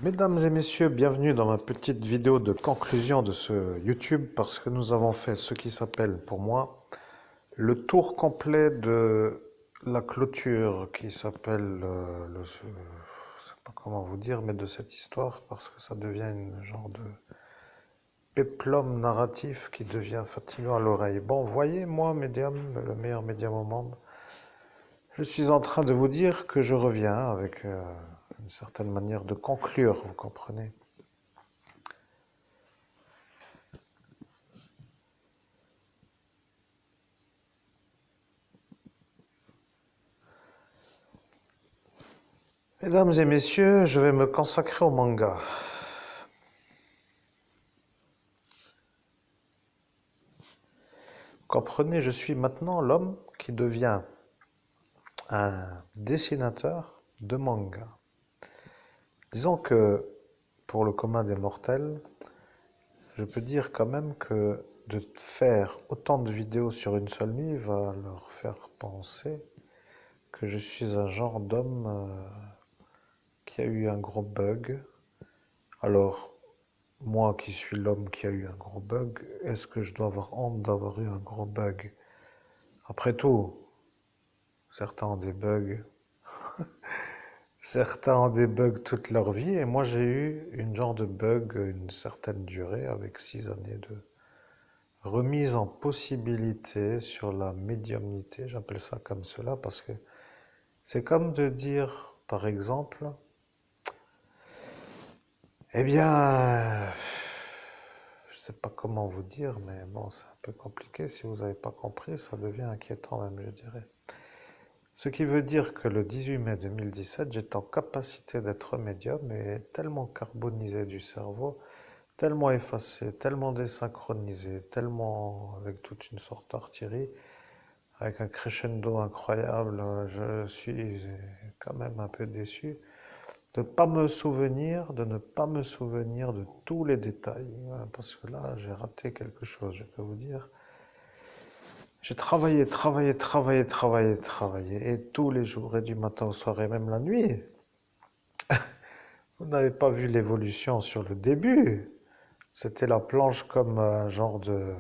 Mesdames et messieurs, bienvenue dans ma petite vidéo de conclusion de ce YouTube parce que nous avons fait ce qui s'appelle pour moi le tour complet de la clôture qui s'appelle, je sais pas comment vous dire, mais de cette histoire parce que ça devient une genre de péplum narratif qui devient fatigant à l'oreille. Bon, voyez, moi, médium, le meilleur médium au monde, je suis en train de vous dire que je reviens avec une certaine manière de conclure, vous comprenez? Mesdames et messieurs, je vais me consacrer au manga. Comprenez, je suis maintenant l'homme qui devient un dessinateur de manga. Disons que pour le commun des mortels, je peux dire quand même que de faire autant de vidéos sur une seule nuit va leur faire penser que je suis un genre d'homme qui a eu un gros bug. Alors, moi qui suis l'homme qui a eu un gros bug, est-ce que je dois avoir honte d'avoir eu un gros bug? Après tout, certains ont des bugs. Certains ont des bugs toute leur vie et moi j'ai eu une genre de bug une certaine durée avec 6 années de remise en possibilité sur la médiumnité. J'appelle ça comme cela parce que c'est comme de dire, par exemple, eh bien, je sais pas comment vous dire, mais bon, c'est un peu compliqué. Si vous n'avez pas compris, ça devient inquiétant même, je dirais. Ce qui veut dire que le 18 mai 2017, j'étais en capacité d'être médium et tellement carbonisé du cerveau, tellement effacé, tellement désynchronisé, tellement avec toute une sorte d'artillerie, avec un crescendo incroyable. Je suis quand même un peu déçu de ne pas me souvenir de tous les détails. Voilà, parce que là, j'ai raté quelque chose, je peux vous dire. J'ai travaillé, travaillé, travaillé, travaillé, travaillé, et tous les jours, et du matin au soir, et même la nuit. Vous n'avez pas vu l'évolution sur le début. C'était la planche comme un genre de...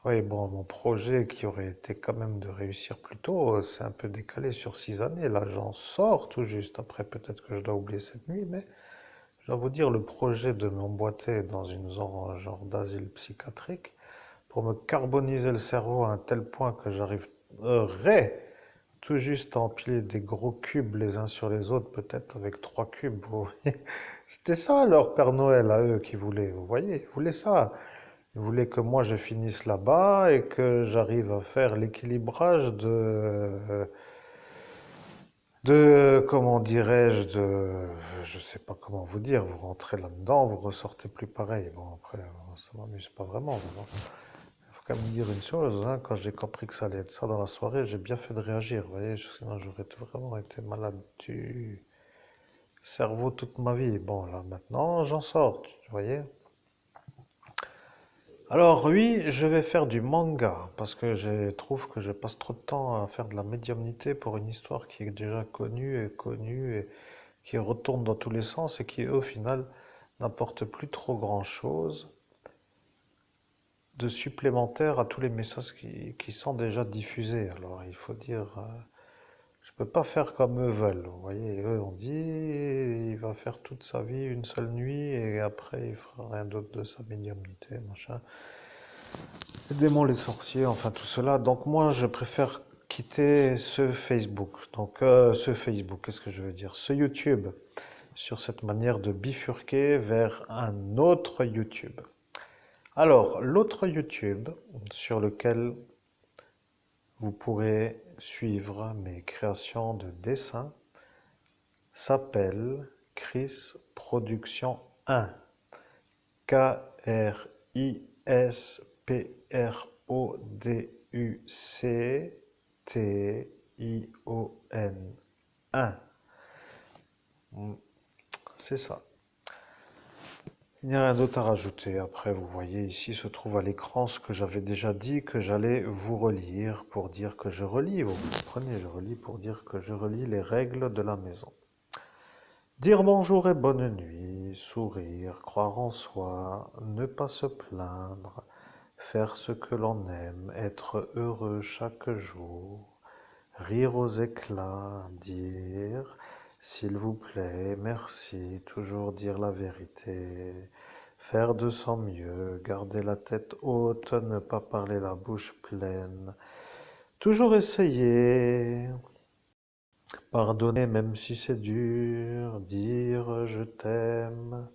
Oui, bon, mon projet qui aurait été quand même de réussir plus tôt, c'est un peu décalé sur 6 années. Là, j'en sors tout juste. Après, peut-être que je dois oublier cette nuit, mais je dois vous dire, le projet de m'emboîter dans une zone, genre d'asile psychiatrique, pour me carboniser le cerveau à un tel point que j'arriverais tout juste à empiler des gros cubes les uns sur les autres, peut-être avec 3 cubes. Vous voyez. C'était ça leur Père Noël à eux qui voulaient, vous voyez, ils voulaient ça. Ils voulaient que moi je finisse là-bas et que j'arrive à faire l'équilibrage comment dirais-je, je sais pas comment vous dire, vous rentrez là-dedans, vous ressortez plus pareil. Bon, après, ça m'amuse pas vraiment. Mais bon. Il faut quand même dire une chose, hein, quand j'ai compris que ça allait être ça dans la soirée, j'ai bien fait de réagir, vous voyez, sinon j'aurais vraiment été malade du cerveau toute ma vie. Bon, là, maintenant, j'en sors, vous voyez. Alors oui, je vais faire du manga, parce que je trouve que je passe trop de temps à faire de la médiumnité pour une histoire qui est déjà connue, et qui retourne dans tous les sens, et qui, au final, n'apporte plus trop grand-chose de supplémentaire à tous les messages qui sont déjà diffusés. Alors il faut dire, je peux pas faire comme eux veulent. Vous voyez, eux on dit, il va faire toute sa vie une seule nuit, et après il fera rien d'autre de sa médiumnité, machin. Les démons, les sorciers, enfin tout cela. Donc moi, je préfère quitter ce Facebook. Donc ce Facebook, qu'est-ce que je veux dire? Ce YouTube, sur cette manière de bifurquer vers un autre YouTube. Alors, l'autre YouTube sur lequel vous pourrez suivre mes créations de dessin s'appelle Chris Production 1. Chrisproduction 1. C'est ça. Il n'y a rien d'autre à rajouter. Après, vous voyez, ici se trouve à l'écran ce que j'avais déjà dit que j'allais vous relire pour dire que je relis. Vous comprenez, je relis pour dire que je relis les règles de la maison. Dire bonjour et bonne nuit, sourire, croire en soi, ne pas se plaindre, faire ce que l'on aime, être heureux chaque jour, rire aux éclats, dire s'il vous plaît, merci, toujours dire la vérité, faire de son mieux, garder la tête haute, ne pas parler la bouche pleine, toujours essayer, pardonner même si c'est dur, dire je t'aime,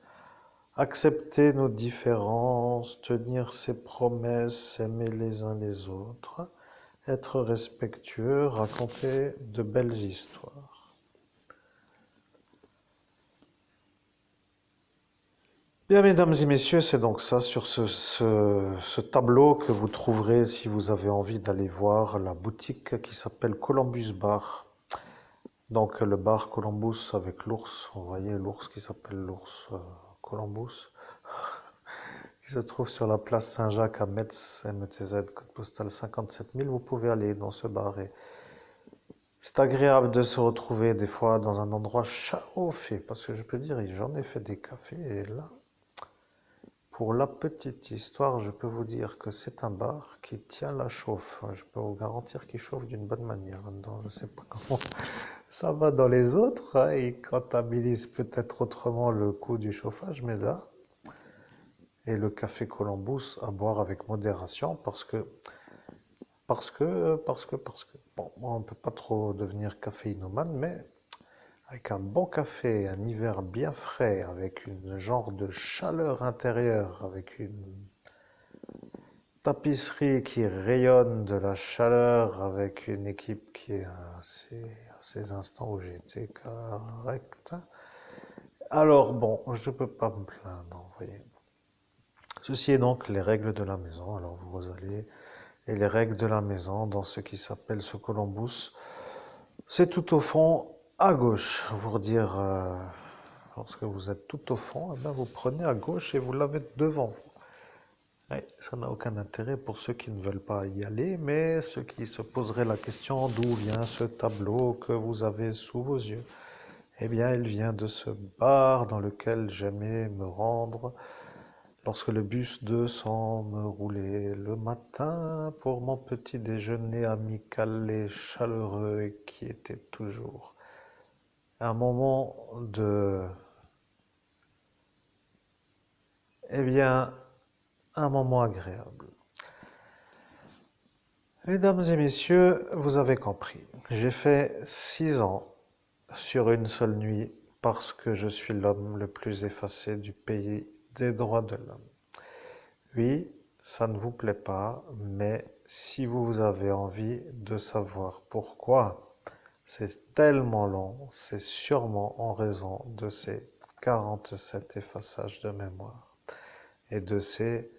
accepter nos différences, tenir ses promesses, aimer les uns les autres, être respectueux, raconter de belles histoires. Bien, mesdames et messieurs, c'est donc ça sur ce tableau que vous trouverez si vous avez envie d'aller voir la boutique qui s'appelle Columbus Bar. Donc le bar Columbus avec l'ours, vous voyez l'ours qui s'appelle l'ours Columbus, qui se trouve sur la place Saint-Jacques à Metz, MTZ, code postal 57 000. Vous pouvez aller dans ce bar et c'est agréable de se retrouver des fois dans un endroit chauffé, parce que je peux dire, j'en ai fait des cafés et là, pour la petite histoire, je peux vous dire que c'est un bar qui tient la chauffe. Je peux vous garantir qu'il chauffe d'une bonne manière là-dedans. Je ne sais pas comment ça va dans les autres, hein, ils comptabilisent peut-être autrement le coût du chauffage, mais là, et le café Columbus à boire avec modération parce que, bon, moi, on ne peut pas trop devenir caféinomane, mais avec un bon café, un hiver bien frais, avec une genre de chaleur intérieure, avec une tapisserie qui rayonne de la chaleur, avec une équipe qui est à ces instants où j'étais correct. Alors bon, je ne peux pas me plaindre, vous voyez. Ceci est donc les règles de la maison. Alors vous allez, et les règles de la maison dans ce qui s'appelle ce Columbus, c'est tout au fond à gauche. Pour dire, lorsque vous êtes tout au fond, eh bien, vous prenez à gauche et vous l'avez devant vous. Ouais, ça n'a aucun intérêt pour ceux qui ne veulent pas y aller, mais ceux qui se poseraient la question d'où vient ce tableau que vous avez sous vos yeux. Eh bien, il vient de ce bar dans lequel j'aimais me rendre lorsque le bus 200 me roulait le matin pour mon petit déjeuner amical et chaleureux et qui était toujours un moment eh bien, un moment agréable. Mesdames et messieurs, vous avez compris. J'ai fait 6 ans sur une seule nuit parce que je suis l'homme le plus effacé du pays des droits de l'homme. Oui, ça ne vous plaît pas, mais si vous avez envie de savoir pourquoi c'est tellement long, c'est sûrement en raison de ces 47 effaçages de mémoire et de ces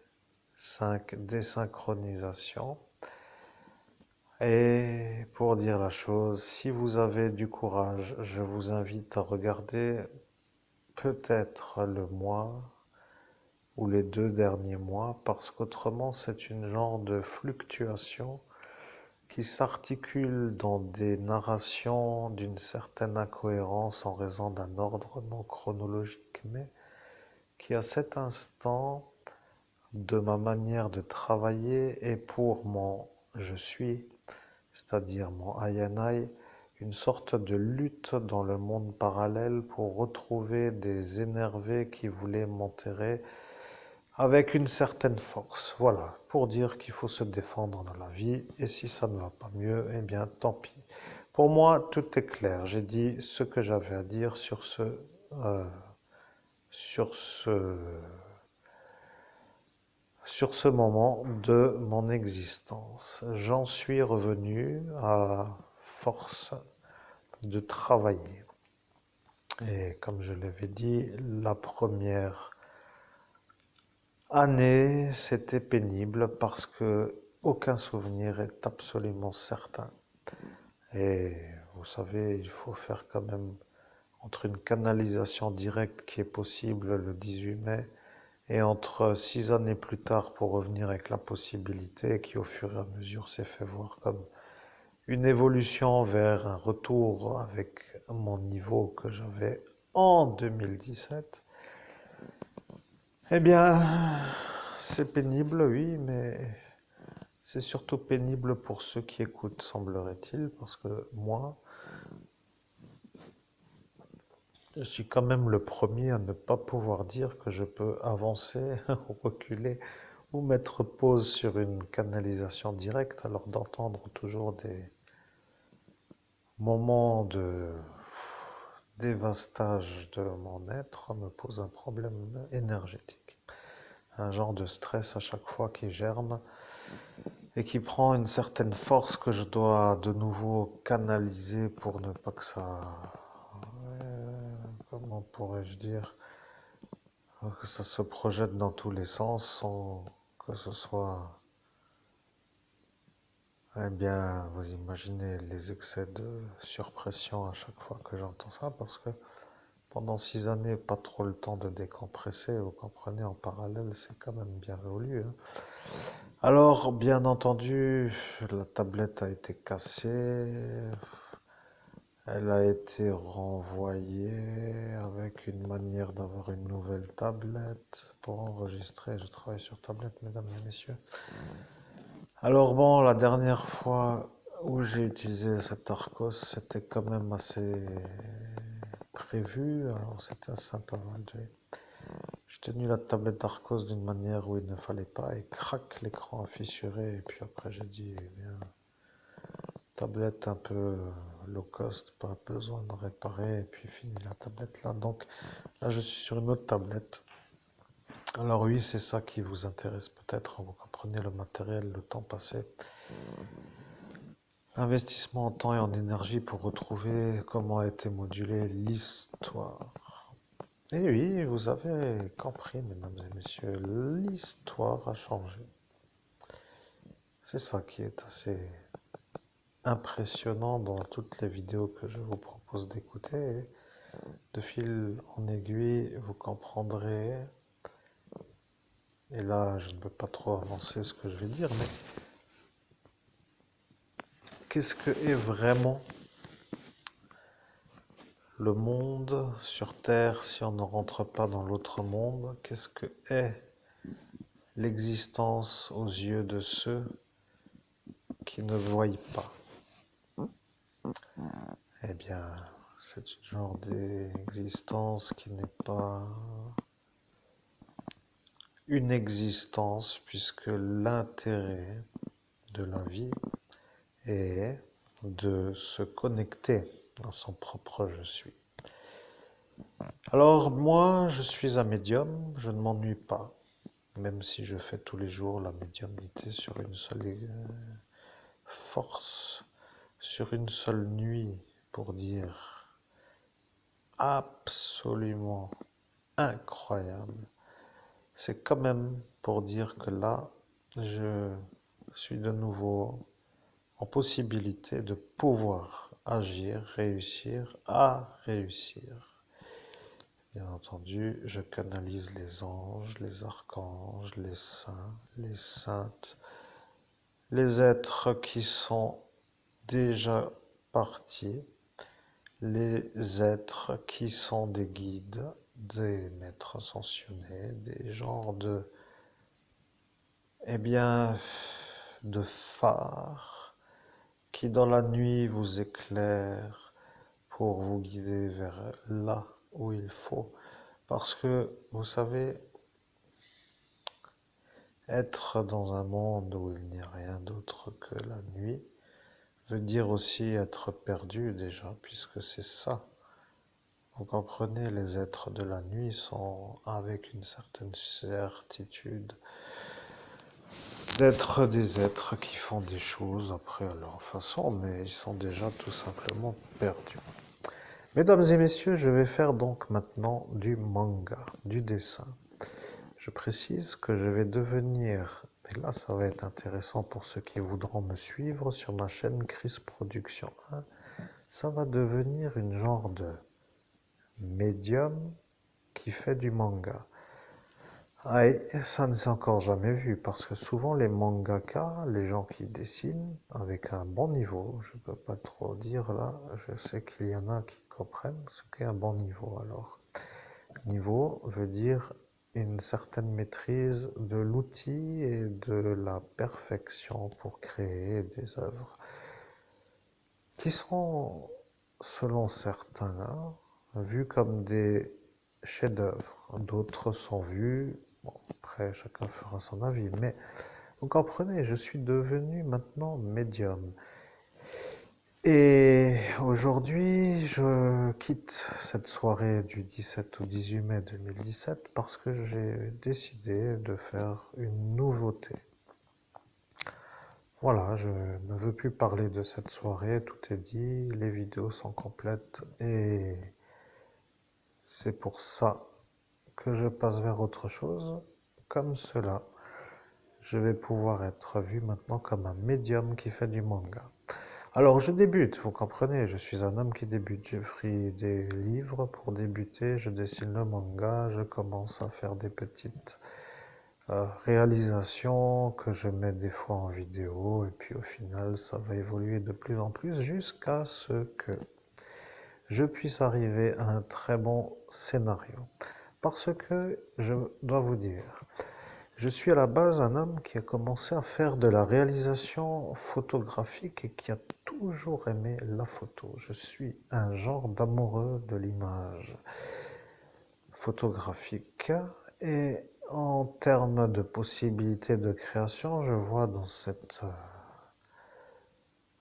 5 désynchronisations. Et pour dire la chose, si vous avez du courage, je vous invite à regarder peut-être le mois ou les 2 derniers mois, parce qu'autrement c'est une genre de fluctuation qui s'articule dans des narrations d'une certaine incohérence en raison d'un ordre non chronologique, mais qui à cet instant, de ma manière de travailler et pour mon je suis, c'est-à-dire mon I and I, une sorte de lutte dans le monde parallèle pour retrouver des énervés qui voulaient m'enterrer avec une certaine force. Voilà, pour dire qu'il faut se défendre dans la vie, et si ça ne va pas mieux, eh bien tant pis. Pour moi, tout est clair. J'ai dit ce que j'avais à dire euh, sur ce, sur ce moment de mon existence. J'en suis revenu à force de travailler. Et comme je l'avais dit, la première année, c'était pénible parce que aucun souvenir est absolument certain. Et vous savez, il faut faire quand même entre une canalisation directe qui est possible le 18 mai et entre 6 années plus tard pour revenir avec la possibilité qui au fur et à mesure s'est fait voir comme une évolution vers un retour avec mon niveau que j'avais en 2017. Eh bien, c'est pénible, oui, mais c'est surtout pénible pour ceux qui écoutent, semblerait-il, parce que moi, je suis quand même le premier à ne pas pouvoir dire que je peux avancer, reculer ou mettre pause sur une canalisation directe, alors d'entendre toujours des moments de dévastage de mon être me pose un problème énergétique. Un genre de stress à chaque fois qui germe et qui prend une certaine force que je dois de nouveau canaliser pour ne pas que ça... comment pourrais-je dire? Que ça se projette dans tous les sens sans que ce soit... Eh bien, vous imaginez les excès de surpression à chaque fois que j'entends ça, parce que pendant 6 années, pas trop le temps de décompresser, vous comprenez, en parallèle, c'est quand même bien révolu, hein. Alors, bien entendu, la tablette a été cassée, elle a été renvoyée avec une manière d'avoir une nouvelle tablette pour enregistrer. Je travaille sur tablette, mesdames et messieurs. Alors bon, la dernière fois où j'ai utilisé cet Arcos, c'était quand même assez prévu. Alors c'était à Saint-Aval. J'ai tenu la tablette Arcos d'une manière où il ne fallait pas et crac, l'écran a fissuré. Et puis après j'ai dit, eh bien, tablette un peu low cost, pas besoin de réparer. Et puis fini la tablette là. Donc là je suis sur une autre tablette. Alors oui, c'est ça qui vous intéresse peut-être. Vous comprenez le matériel, le temps passé. Investissement en temps et en énergie pour retrouver comment a été modulée l'histoire. Et oui, vous avez compris, mesdames et messieurs, l'histoire a changé. C'est ça qui est assez impressionnant dans toutes les vidéos que je vous propose d'écouter. De fil en aiguille, vous comprendrez. Et là, je ne peux pas trop avancer ce que je vais dire, mais qu'est-ce que est vraiment le monde sur Terre si on ne rentre pas dans l'autre monde? Qu'est-ce que est l'existence aux yeux de ceux qui ne voient pas? Eh bien, c'est un genre d'existence qui n'est pas une existence, puisque l'intérêt de la vie est de se connecter à son propre je suis. Alors moi, je suis un médium, je ne m'ennuie pas, même si je fais tous les jours la médiumnité sur une seule force, sur une seule nuit, pour dire absolument incroyable. C'est quand même pour dire que là, je suis de nouveau en possibilité de pouvoir agir, réussir à réussir. Bien entendu, je canalise les anges, les archanges, les saints, les saintes, les êtres qui sont déjà partis, les êtres qui sont des guides, des maîtres ascensionnés, des genres de, eh bien, de phares qui dans la nuit vous éclairent pour vous guider vers là où il faut. Parce que, vous savez, être dans un monde où il n'y a rien d'autre que la nuit veut dire aussi être perdu déjà, puisque c'est ça. Vous comprenez, les êtres de la nuit sont avec une certaine certitude d'être des êtres qui font des choses après à leur façon, mais ils sont déjà tout simplement perdus. Mesdames et messieurs, je vais faire donc maintenant du manga, du dessin. Je précise que je vais devenir, et là ça va être intéressant pour ceux qui voudront me suivre sur ma chaîne Chris Production 1, ça va devenir une genre de médium qui fait du manga. Ah, et ça ne s'est encore jamais vu parce que souvent les mangaka, les gens qui dessinent avec un bon niveau, je ne peux pas trop dire là, je sais qu'il y en a qui comprennent ce qu'est un bon niveau. Alors, niveau veut dire une certaine maîtrise de l'outil et de la perfection pour créer des œuvres qui sont, selon certains, vus comme des chefs-d'œuvre. D'autres sont vus, bon, après chacun fera son avis, mais vous comprenez, je suis devenu maintenant médium. Et aujourd'hui, je quitte cette soirée du 17 au 18 mai 2017 parce que j'ai décidé de faire une nouveauté. Voilà, je ne veux plus parler de cette soirée, tout est dit, les vidéos sont complètes et c'est pour ça que je passe vers autre chose. Comme cela, je vais pouvoir être vu maintenant comme un médium qui fait du manga. Alors je débute, vous comprenez, je suis un homme qui débute. J'ai pris des livres pour débuter, je dessine le manga, je commence à faire des petites réalisations que je mets des fois en vidéo et puis au final ça va évoluer de plus en plus jusqu'à ce que je puisse arriver à un très bon scénario. Parce que je dois vous dire, je suis à la base un homme qui a commencé à faire de la réalisation photographique et qui a toujours aimé la photo. Je suis un genre d'amoureux de l'image photographique et en termes de possibilités de création, je vois dans cet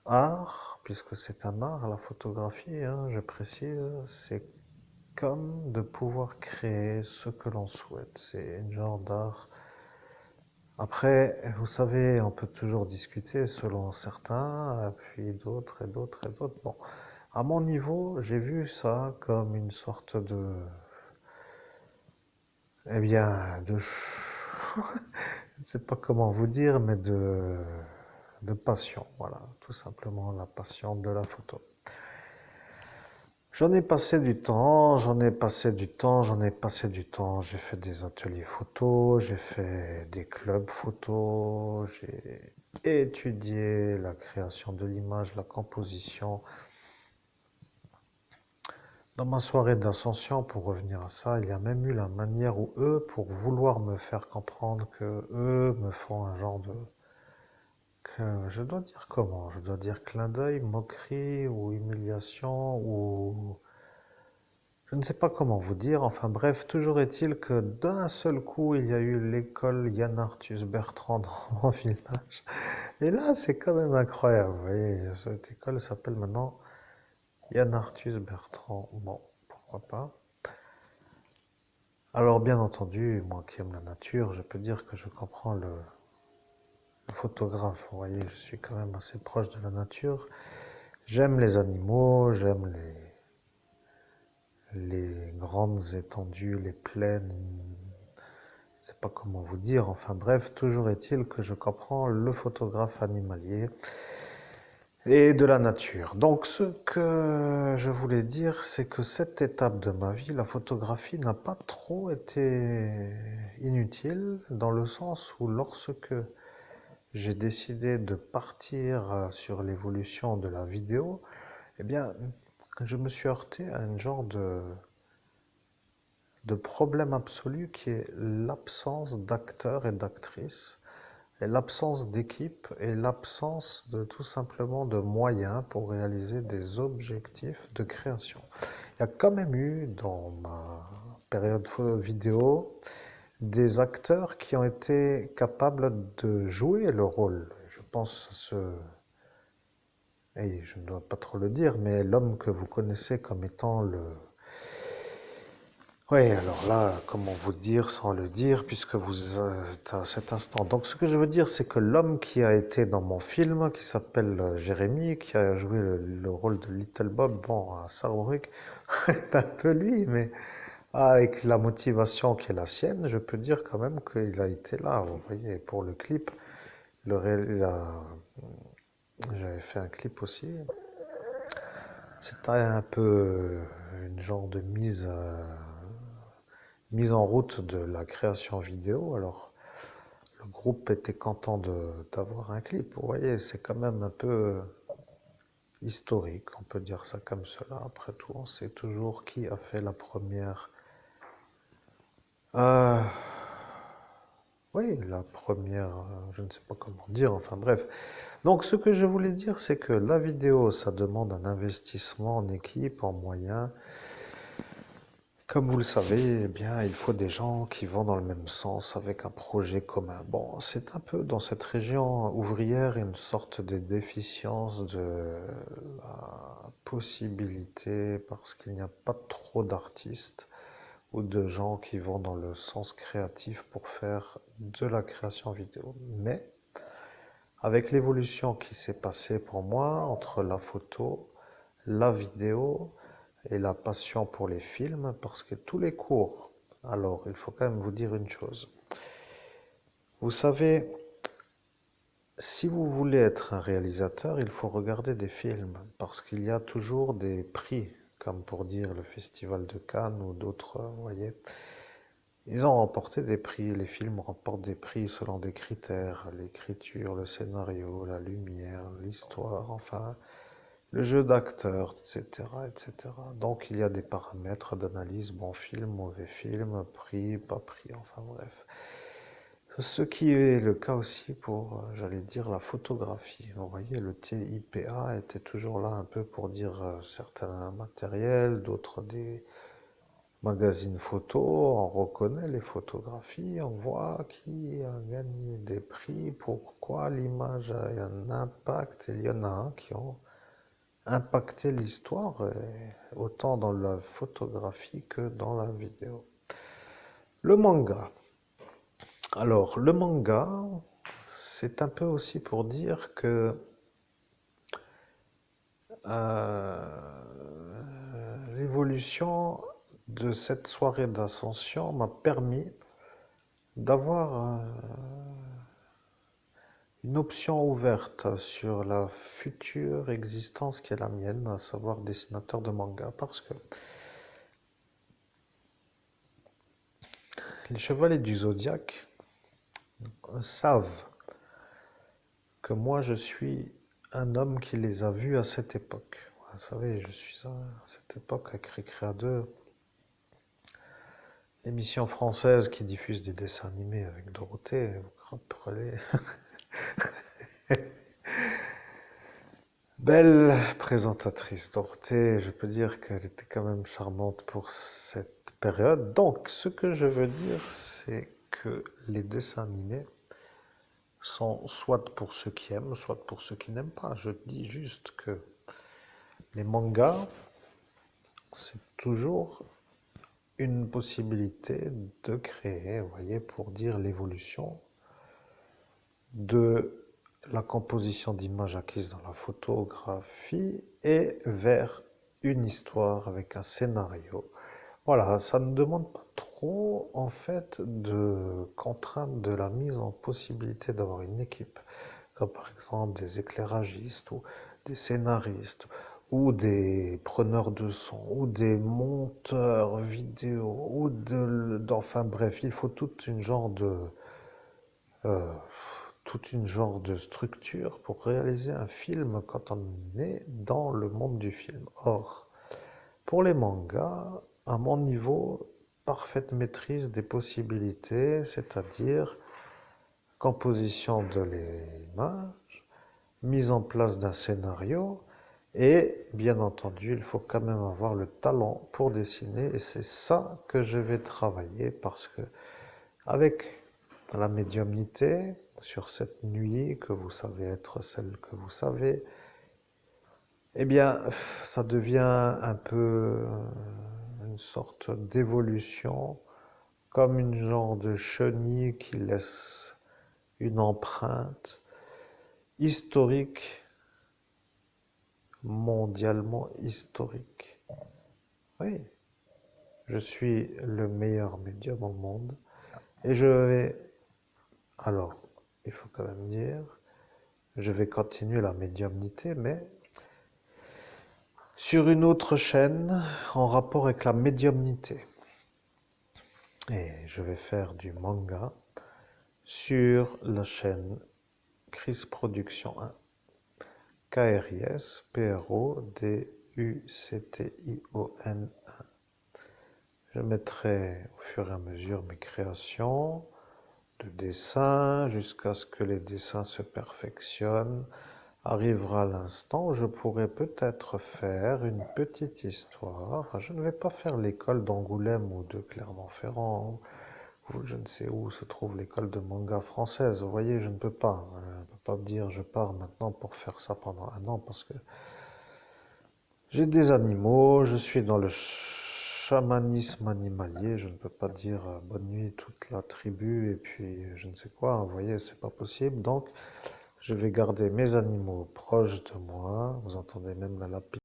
art, puisque c'est un art, la photographie, hein, je précise, c'est comme de pouvoir créer ce que l'on souhaite. C'est un genre d'art. Après, vous savez, on peut toujours discuter selon certains, puis d'autres et d'autres et d'autres. Bon, à mon niveau, j'ai vu ça comme une sorte de, eh bien, je ne sais pas comment vous dire, mais de passion. Voilà, tout simplement la passion de la photo. J'en ai passé du temps, j'en ai passé du temps, j'en ai passé du temps. J'ai fait des ateliers photo, j'ai fait des clubs photo, j'ai étudié la création de l'image, la composition. Dans ma soirée d'ascension, pour revenir à ça, il y a même eu la manière où eux, pour vouloir me faire comprendre que eux me font un genre de... je dois dire comment? Je dois dire clin d'œil, moquerie ou humiliation ou... Je ne sais pas comment vous dire, enfin bref, toujours est-il que d'un seul coup, il y a eu l'école Yann Arthus Bertrand dans mon village. Et là, c'est quand même incroyable, vous voyez, cette école s'appelle maintenant Yann Arthus Bertrand. Bon, pourquoi pas. Alors bien entendu, moi qui aime la nature, je peux dire que je comprends le photographe. Vous voyez, je suis quand même assez proche de la nature. J'aime les animaux, j'aime les grandes étendues, les plaines, je ne sais pas comment vous dire, enfin bref, toujours est-il que je comprends le photographe animalier et de la nature. Donc ce que je voulais dire, c'est que cette étape de ma vie, la photographie n'a pas trop été inutile, dans le sens où lorsque j'ai décidé de partir sur l'évolution de la vidéo, eh bien, je me suis heurté à un genre de problème absolu qui est l'absence d'acteurs et d'actrices, et l'absence d'équipe et l'absence de tout simplement de moyens pour réaliser des objectifs de création. Il y a quand même eu dans ma période vidéo des acteurs qui ont été capables de jouer le rôle. Je pense ce, et je ne dois pas trop le dire, mais l'homme que vous connaissez comme étant le... Oui, alors là, comment vous dire sans le dire, puisque vous êtes à cet instant. Donc ce que je veux dire, c'est que l'homme qui a été dans mon film, qui s'appelle Jérémy, qui a joué le rôle de Little Bob, bon, à Sarrebruck, est un peu lui, mais avec la motivation qui est la sienne, je peux dire quand même qu'il a été là. Vous voyez, pour le clip, j'avais fait un clip aussi. C'était un peu une genre de mise en route de la création vidéo. Alors, le groupe était content d'avoir un clip. Vous voyez, c'est quand même un peu historique, on peut dire ça comme cela. Après tout, on sait toujours qui a fait la première. Euh, oui, la première, je ne sais pas comment dire, enfin bref. Donc ce que je voulais dire, c'est que la vidéo, ça demande un investissement en équipe, en moyens. Comme vous le savez, eh bien, il faut des gens qui vont dans le même sens avec un projet commun. Bon, c'est un peu dans cette région ouvrière une sorte de déficience de la possibilité parce qu'il n'y a pas trop d'artistes ou de gens qui vont dans le sens créatif pour faire de la création vidéo. Mais avec l'évolution qui s'est passée pour moi entre la photo, la vidéo et la passion pour les films, parce que tous les cours, alors il faut quand même vous dire une chose. Vous savez, si vous voulez être un réalisateur, il faut regarder des films, parce qu'il y a toujours des prix, comme pour dire le Festival de Cannes ou d'autres, vous voyez. Ils ont remporté des prix, les films remportent des prix selon des critères, l'écriture, le scénario, la lumière, l'histoire, enfin, le jeu d'acteur, etc., etc. Donc il y a des paramètres d'analyse, bon film, mauvais film, pris, pas pris, enfin bref. Ce qui est le cas aussi pour, j'allais dire, la photographie. Vous voyez, le TIPA était toujours là un peu pour dire certains matériels, d'autres des magazines photo. On reconnaît les photographies, on voit qui a gagné des prix, pourquoi l'image a un impact. Il y en a un qui ont impacté l'histoire, autant dans la photographie que dans la vidéo. Le manga. Alors, le manga, c'est un peu aussi pour dire que l'évolution de cette soirée d'ascension m'a permis d'avoir une option ouverte sur la future existence qui est la mienne, à savoir dessinateur de manga, parce que les chevaliers du zodiaque savent que moi je suis un homme qui les a vus à cette époque. Vous savez, je suis à cette époque avec Récréa 2, l'émission française qui diffuse des dessins animés avec Dorothée, vous rappelez. Belle présentatrice, Dorothée, je peux dire qu'elle était quand même charmante pour cette période. Donc, ce que je veux dire, c'est que les dessins animés sont soit pour ceux qui aiment, soit pour ceux qui n'aiment pas. Je dis juste que les mangas, c'est toujours une possibilité de créer, vous voyez, pour dire l'évolution de la composition d'images acquises dans la photographie et vers une histoire avec un scénario. Voilà, ça ne demande pas trop en fait de contraintes de la mise en possibilité d'avoir une équipe, comme par exemple des éclairagistes ou des scénaristes ou des preneurs de son ou des monteurs vidéo ou enfin bref, il faut euh, toute une genre de structure pour réaliser un film quand on est dans le monde du film. Or, pour les mangas, à mon niveau, parfaite maîtrise des possibilités, c'est-à-dire composition de l'image, mise en place d'un scénario, et bien entendu, il faut quand même avoir le talent pour dessiner, et c'est ça que je vais travailler parce que avec la médiumnité, sur cette nuit que vous savez être celle que vous savez, eh bien, ça devient un peu une sorte d'évolution, comme une genre de chenille qui laisse une empreinte historique, mondialement historique. Oui, je suis le meilleur médium au monde et je vais, alors, il faut quand même dire, je vais continuer la médiumnité, mais sur une autre chaîne en rapport avec la médiumnité. Et je vais faire du manga sur la chaîne Chris Production 1, K-R-I-S, P-R-O-D-U-C-T-I-O-N. Je mettrai au fur et à mesure mes créations de dessins jusqu'à ce que les dessins se perfectionnent. Arrivera l'instant où je pourrai peut-être faire une petite histoire. Enfin, je ne vais pas faire l'école d'Angoulême ou de Clermont-Ferrand ou je ne sais où se trouve l'école de manga française. Vous voyez, je ne peux pas. Je ne peux pas me dire je pars maintenant pour faire ça pendant un an parce que j'ai des animaux, je suis dans le chamanisme animalier, je ne peux pas dire bonne nuit toute la tribu et puis je ne sais quoi, vous voyez, c'est pas possible. Donc, je vais garder mes animaux proches de moi. Vous entendez même la lapine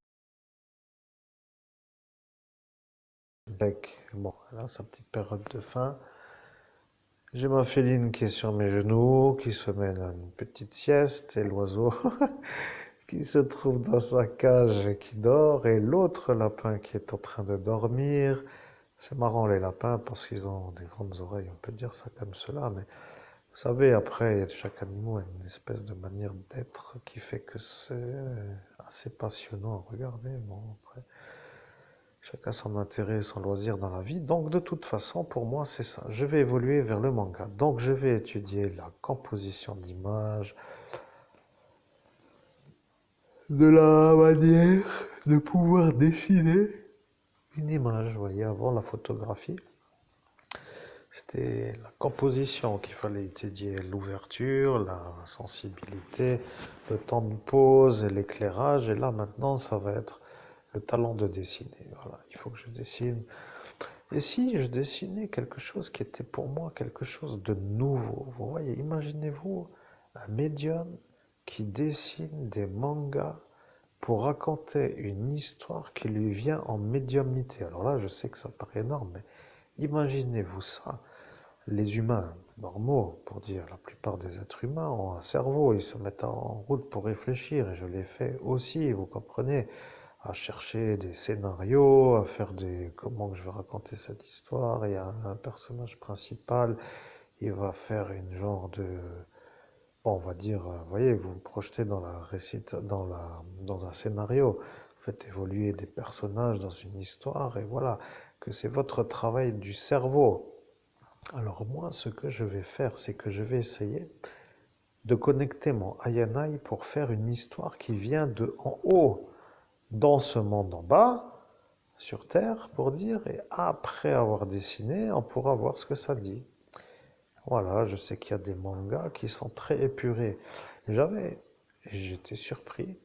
bec. Bon, elle a sa petite période de faim. J'ai ma féline qui est sur mes genoux, qui se met à une petite sieste, et l'oiseau qui se trouve dans sa cage et qui dort, et l'autre lapin qui est en train de dormir. C'est marrant les lapins parce qu'ils ont des grandes oreilles, on peut dire ça comme cela, mais vous savez, après, chaque animal a une espèce de manière d'être qui fait que c'est assez passionnant à regarder. Bon, après, chacun son intérêt et son loisir dans la vie. Donc, de toute façon, pour moi, c'est ça. Je vais évoluer vers le manga. Donc, je vais étudier la composition d'images, de la manière de pouvoir dessiner une image. Vous voyez, avant la photographie, c'était la composition qu'il fallait étudier, l'ouverture, la sensibilité, le temps de pause et l'éclairage. Et là, maintenant, ça va être le talent de dessiner. Voilà, il faut que je dessine. Et si je dessinais quelque chose qui était pour moi quelque chose de nouveau, vous voyez, imaginez-vous un médium qui dessine des mangas pour raconter une histoire qui lui vient en médiumnité. Alors là, je sais que ça paraît énorme, mais imaginez-vous ça. Les humains normaux, pour dire la plupart des êtres humains, ont un cerveau, ils se mettent en route pour réfléchir, et je l'ai fait aussi, vous comprenez, à chercher des scénarios, à faire des... comment je vais raconter cette histoire, il y a un personnage principal, il va faire une genre de... bon, on va dire, vous voyez, vous vous projetez dans la récite, dans un scénario, vous faites évoluer des personnages dans une histoire, et voilà, que c'est votre travail du cerveau. Alors moi, ce que je vais faire, c'est que je vais essayer de connecter mon Ayanai pour faire une histoire qui vient de en haut, dans ce monde en bas, sur Terre, pour dire, et après avoir dessiné, on pourra voir ce que ça dit. Voilà, je sais qu'il y a des mangas qui sont très épurés. J'étais surpris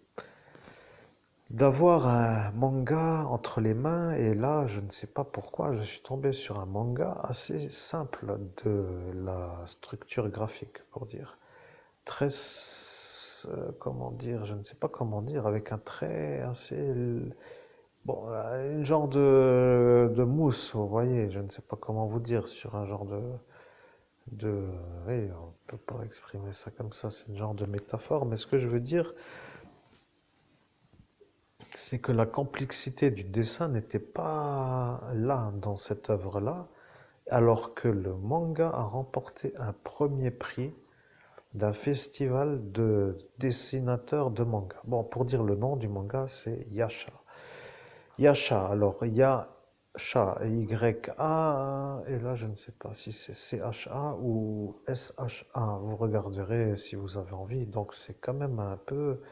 d'avoir un manga entre les mains, et là, je ne sais pas pourquoi, je suis tombé sur un manga assez simple de la structure graphique, pour dire. Très, comment dire, je ne sais pas comment dire, avec un trait assez, bon, une genre de mousse, vous voyez, je ne sais pas comment vous dire, sur un genre de, oui, on ne peut pas exprimer ça comme ça, c'est une genre de métaphore, mais ce que je veux dire, c'est que la complexité du dessin n'était pas là dans cette œuvre-là, alors que le manga a remporté un premier prix d'un festival de dessinateurs de manga. Bon, pour dire le nom du manga, c'est Yasha. Yasha, alors Yasha, Y-A, et là je ne sais pas si c'est C-H-A ou S-H-A, vous regarderez si vous avez envie, donc c'est quand même un peu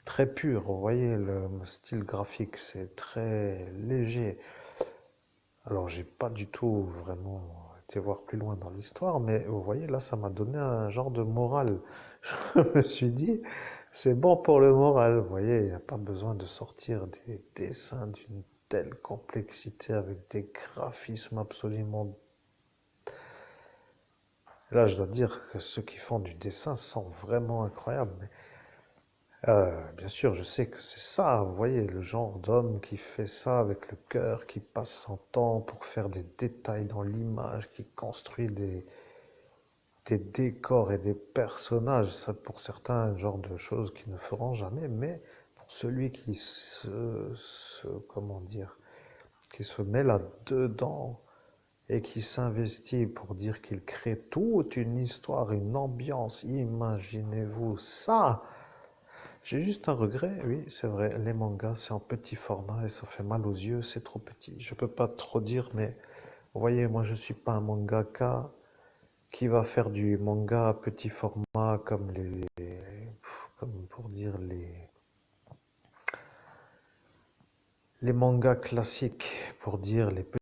très pur, vous voyez le style graphique, c'est très léger. Alors j'ai pas du tout vraiment été voir plus loin dans l'histoire, mais vous voyez là ça m'a donné un genre de morale. Je me suis dit, c'est bon pour le moral, vous voyez, il n'y a pas besoin de sortir des dessins d'une telle complexité avec des graphismes absolument... Là je dois dire que ceux qui font du dessin sont vraiment incroyables. Bien sûr, je sais que c'est ça, vous voyez, le genre d'homme qui fait ça avec le cœur, qui passe son temps pour faire des détails dans l'image, qui construit des décors et des personnages. Ça, pour certains, un genre de choses qu'ils ne feront jamais, mais pour celui qui comment dire, qui se met là-dedans et qui s'investit pour dire qu'il crée toute une histoire, une ambiance, imaginez-vous ça! J'ai juste un regret, oui, c'est vrai, les mangas, c'est en petit format et ça fait mal aux yeux, c'est trop petit. Je peux pas trop dire, mais vous voyez, moi je suis pas un mangaka qui va faire du manga à petit format comme comme pour dire les mangas classiques, pour dire les